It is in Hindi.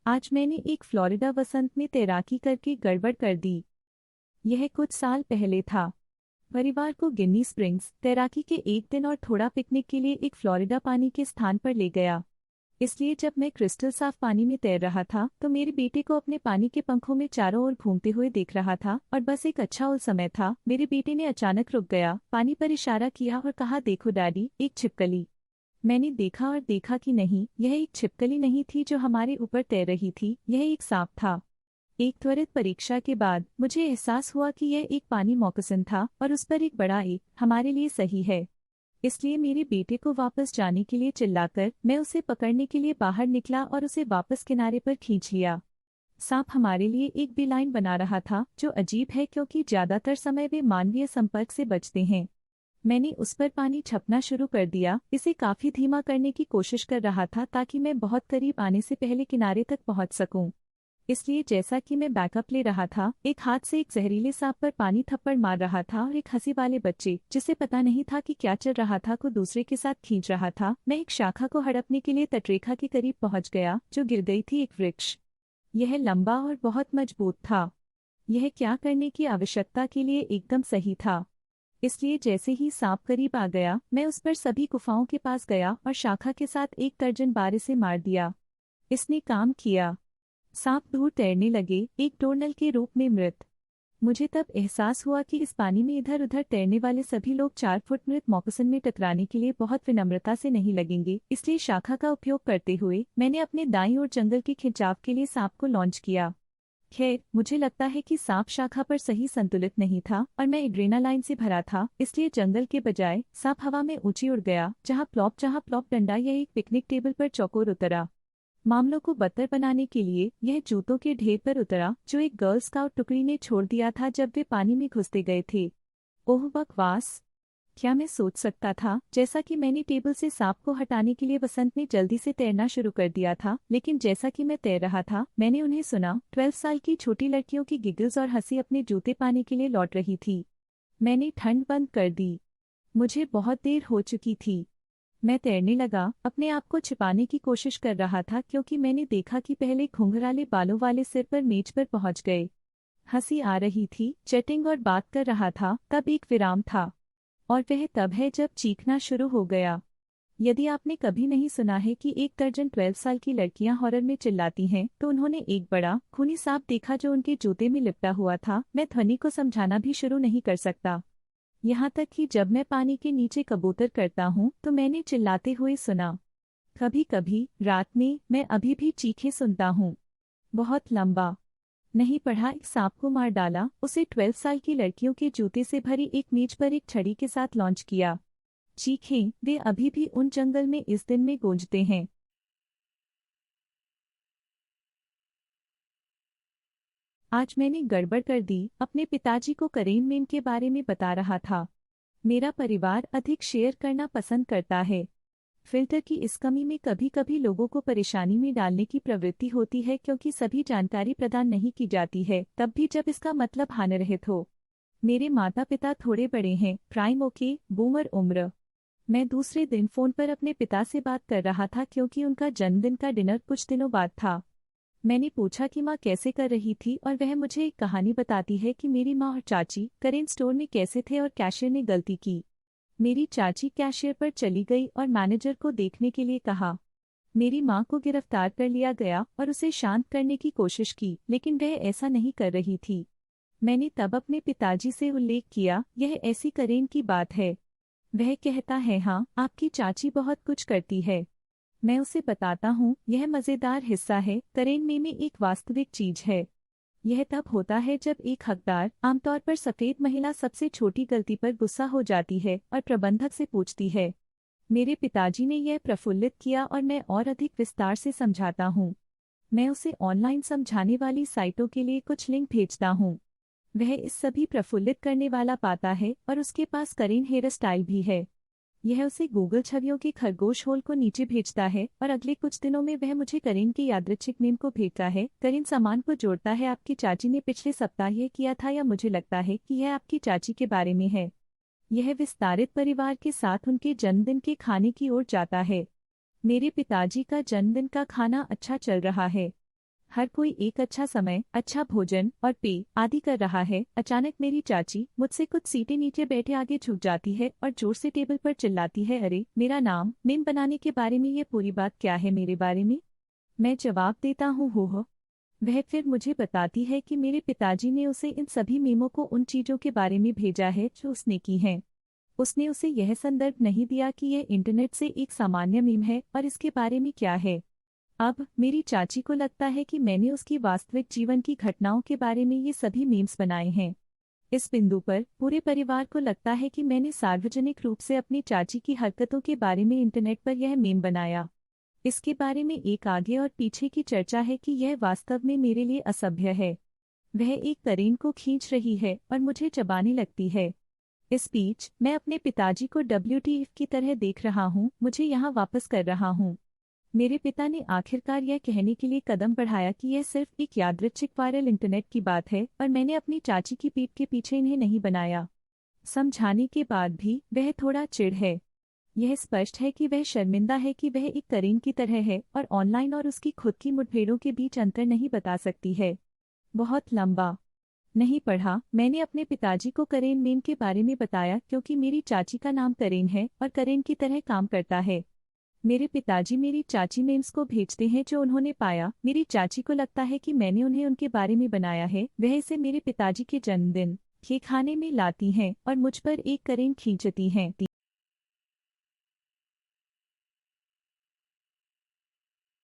आज मैंने एक फ्लोरिडा वसंत में तैराकी करके गड़बड़ कर दी। यह कुछ साल पहले था। परिवार को गिन्नी स्प्रिंग्स तैराकी के एक दिन और थोड़ा पिकनिक के लिए एक फ्लोरिडा पानी के स्थान पर ले गया। इसलिए जब मैं क्रिस्टल साफ पानी में तैर रहा था तो मेरे बेटे को अपने पानी के पंखों में चारों ओर घूमते हुए देख रहा था और बस एक अच्छा उल समय था। मेरे बेटे ने अचानक रुक गया, पानी पर इशारा किया और कहा, देखो डैडी, एक छिपकली। मैंने देखा और देखा कि नहीं, यह एक छिपकली नहीं थी जो हमारे ऊपर तैर रही थी, यह एक सांप था। एक त्वरित परीक्षा के बाद मुझे एहसास हुआ कि यह एक पानी मॉकसिन था और उस पर एक बड़ा एक हमारे लिए सही है। इसलिए मेरे बेटे को वापस जाने के लिए चिल्लाकर मैं उसे पकड़ने के लिए बाहर निकला और उसे वापस किनारे पर खींच लिया। सांप हमारे लिए एक बेलाइन बना रहा था, जो अजीब है क्योंकि ज्यादातर समय वे मानवीय संपर्क से बचते हैं। मैंने उस पर पानी छपना शुरू कर दिया, इसे काफी धीमा करने की कोशिश कर रहा था ताकि मैं बहुत करीब आने से पहले किनारे तक पहुंच सकूं। इसलिए जैसा कि मैं बैकअप ले रहा था, एक हाथ से एक जहरीले सांप पर पानी थप्पड़ मार रहा था और एक हंसी वाले बच्चे, जिसे पता नहीं था कि क्या चल रहा था, को दूसरे के साथ खींच रहा था। मैं एक शाखा को हड़पने के लिए तटरेखा के करीब पहुंच गया, जो गिर गई थी, एक वृक्ष। यह लंबा और बहुत मजबूत था। यह क्या करने की आवश्यकता के लिए एकदम सही था। इसलिए जैसे ही सांप करीब आ गया, मैं उस पर सभी गुफाओं के पास गया और शाखा के साथ एक दर्जन बार इसे मार दिया। इसने काम किया। सांप दूर तैरने लगे, एक टोर्नल के रूप में मृत। मुझे तब एहसास हुआ कि इस पानी में इधर उधर तैरने वाले सभी लोग 4 फुट मृत मॉकसिन में टकराने के लिए बहुत विनम्रता से नहीं लगेंगे। इसलिए शाखा का उपयोग करते हुए मैंने अपने दाईं ओर जंगल के खिंचाव के लिए सांप को लॉन्च किया। खैर, मुझे लगता है कि सांप शाखा पर सही संतुलित नहीं था और मैं एड्रेनालाइन से भरा था, इसलिए जंगल के बजाय सांप हवा में ऊंची उड़ गया, जहां प्लॉप डंडा या एक पिकनिक टेबल पर चौकोर उतरा। मामलों को बदतर बनाने के लिए यह जूतों के ढेर पर उतरा, जो एक गर्ल स्काउट टुकड़ी ने छोड़ दिया था जब वे पानी में घुसते गए थे। ओह बकवास! क्या मैं सोच सकता था, जैसा कि मैंने टेबल से सांप को हटाने के लिए वसंत ने जल्दी से तैरना शुरू कर दिया था, लेकिन जैसा कि मैं तैर रहा था, मैंने उन्हें सुना। 12 साल की छोटी लड़कियों की गिगल्स और हंसी अपने जूते पाने के लिए लौट रही थी। मैंने ठंड बंद कर दी। मुझे बहुत देर हो चुकी थी। मैं तैरने लगा, अपने आप को छिपाने की कोशिश कर रहा था क्योंकि मैंने देखा कि पहले घुंघराले बालों वाले सिर पर मेज पर पहुंच गए। हंसी आ रही थी, चैटिंग और बात कर रहा था, तब एक विराम था। और वह तब है जब चीखना शुरू हो गया। यदि आपने कभी नहीं सुना है कि एक दर्जन 12 साल की लड़कियां हॉरर में चिल्लाती हैं, तो उन्होंने एक बड़ा खूनी सांप देखा जो उनके जूते में लिपटा हुआ था। मैं ध्वनि को समझाना भी शुरू नहीं कर सकता। यहाँ तक कि जब मैं पानी के नीचे कबूतर करता हूँ तो मैंने चिल्लाते हुए सुना। कभी कभी रात में मैं अभी भी चीखें सुनता हूँ। बहुत लंबा नहीं पढ़ा, एक सांप को मार डाला, उसे 12 साल की लड़कियों के जूते से भरी एक मेज पर एक छड़ी के साथ लॉन्च किया। चीखें वे अभी भी उन जंगल में इस दिन में गूंजते हैं। आज मैंने गड़बड़ कर दी। अपने पिताजी को करेन मेम के बारे में बता रहा था। मेरा परिवार अधिक शेयर करना पसंद करता है। फिल्टर की इस कमी में कभी कभी लोगों को परेशानी में डालने की प्रवृत्ति होती है क्योंकि सभी जानकारी प्रदान नहीं की जाती है, तब भी जब इसका मतलब हानिरहित हो। मेरे माता पिता थोड़े बड़े हैं, प्राइम ओके बूमर उम्र। मैं दूसरे दिन फोन पर अपने पिता से बात कर रहा था क्योंकि उनका जन्मदिन का डिनर कुछ दिनों बाद था। मैंने पूछा कि माँ कैसे कर रही थी और वह मुझे एक कहानी बताती है कि मेरी माँ और चाची करेन स्टोर में कैसे थे और कैशियर ने गलती की। मेरी चाची कैशियर पर चली गई और मैनेजर को देखने के लिए कहा। मेरी माँ को गिरफ्तार कर लिया गया और उसे शांत करने की कोशिश की, लेकिन वह ऐसा नहीं कर रही थी। मैंने तब अपने पिताजी से उल्लेख किया, यह ऐसी करेन की बात है। वह कहता है, हाँ, आपकी चाची बहुत कुछ करती है। मैं उसे बताता हूँ, यह मज़ेदार हिस्सा है, करेन में एक वास्तविक चीज है। यह तब होता है जब एक हकदार, आमतौर पर सफेद महिला, सबसे छोटी गलती पर गुस्सा हो जाती है और प्रबंधक से पूछती है। मेरे पिताजी ने यह प्रफुल्लित किया और मैं और अधिक विस्तार से समझाता हूँ। मैं उसे ऑनलाइन समझाने वाली साइटों के लिए कुछ लिंक भेजता हूँ। वह इस सभी प्रफुल्लित करने वाला पाता है और उसके पास करेन हेयर स्टाइल भी है। यह उसे गूगल छवियों के खरगोश होल को नीचे भेजता है और अगले कुछ दिनों में वह मुझे करीन की यादृच्छिक मीम को भेजता है। करीन सामान को जोड़ता है, आपकी चाची ने पिछले सप्ताह यह किया था, या मुझे लगता है कि यह आपकी चाची के बारे में है। यह विस्तारित परिवार के साथ उनके जन्मदिन के खाने की ओर जाता है। मेरे पिताजी का जन्मदिन का खाना अच्छा चल रहा है। हर कोई एक अच्छा समय, अच्छा भोजन और पेय आदि कर रहा है। अचानक मेरी चाची मुझसे कुछ सीटें नीचे बैठे आगे झुक जाती है और जोर से टेबल पर चिल्लाती है, अरे मेरा नाम मीम बनाने के बारे में, ये पूरी बात क्या है मेरे बारे में? मैं जवाब देता हूँ, हो। वह फिर मुझे बताती है कि मेरे पिताजी ने उसे इन सभी मीमों को उन चीजों के बारे में भेजा है जो उसने की हैं। उसने उसे यह संदर्भ नहीं दिया कि यह इंटरनेट से एक सामान्य मीम है और इसके बारे में क्या है। अब मेरी चाची को लगता है कि मैंने उसकी वास्तविक जीवन की घटनाओं के बारे में ये सभी मीम्स बनाए हैं। इस बिंदु पर पूरे परिवार को लगता है कि मैंने सार्वजनिक रूप से अपनी चाची की हरकतों के बारे में इंटरनेट पर यह मीम बनाया। इसके बारे में एक आगे और पीछे की चर्चा है कि यह वास्तव में मेरे लिए असभ्य है। वह एक करीन को खींच रही है और मुझे चबाने लगती है। इस बीच मैं अपने पिताजी को WTF की तरह देख रहा हूँ, मुझे यहाँ वापस कर रहा हूँ। मेरे पिता ने आखिरकार यह कहने के लिए कदम बढ़ाया कि यह सिर्फ एक यादृच्छिक वायरल इंटरनेट की बात है और मैंने अपनी चाची की पीठ के पीछे इन्हें नहीं बनाया। समझाने के बाद भी वह थोड़ा चिढ़ है। यह स्पष्ट है कि वह शर्मिंदा है कि वह एक करीन की तरह है और ऑनलाइन और उसकी खुद की मुठभेड़ों के बीच अंतर नहीं बता सकती है। बहुत लंबा नहीं पढ़ा। मैंने अपने पिताजी को करेन मीम के बारे में बताया क्योंकि मेरी चाची का नाम करेन है और करेन की तरह काम करता है। मेरे पिताजी मेरी चाची मीम्स को भेजते हैं जो उन्होंने पाया। मेरी चाची को लगता है कि मैंने उन्हें उनके बारे में बनाया है। वह इसे मेरे पिताजी के जन्मदिन के खाने में लाती हैं और मुझ पर एक करेन खींचती हैं।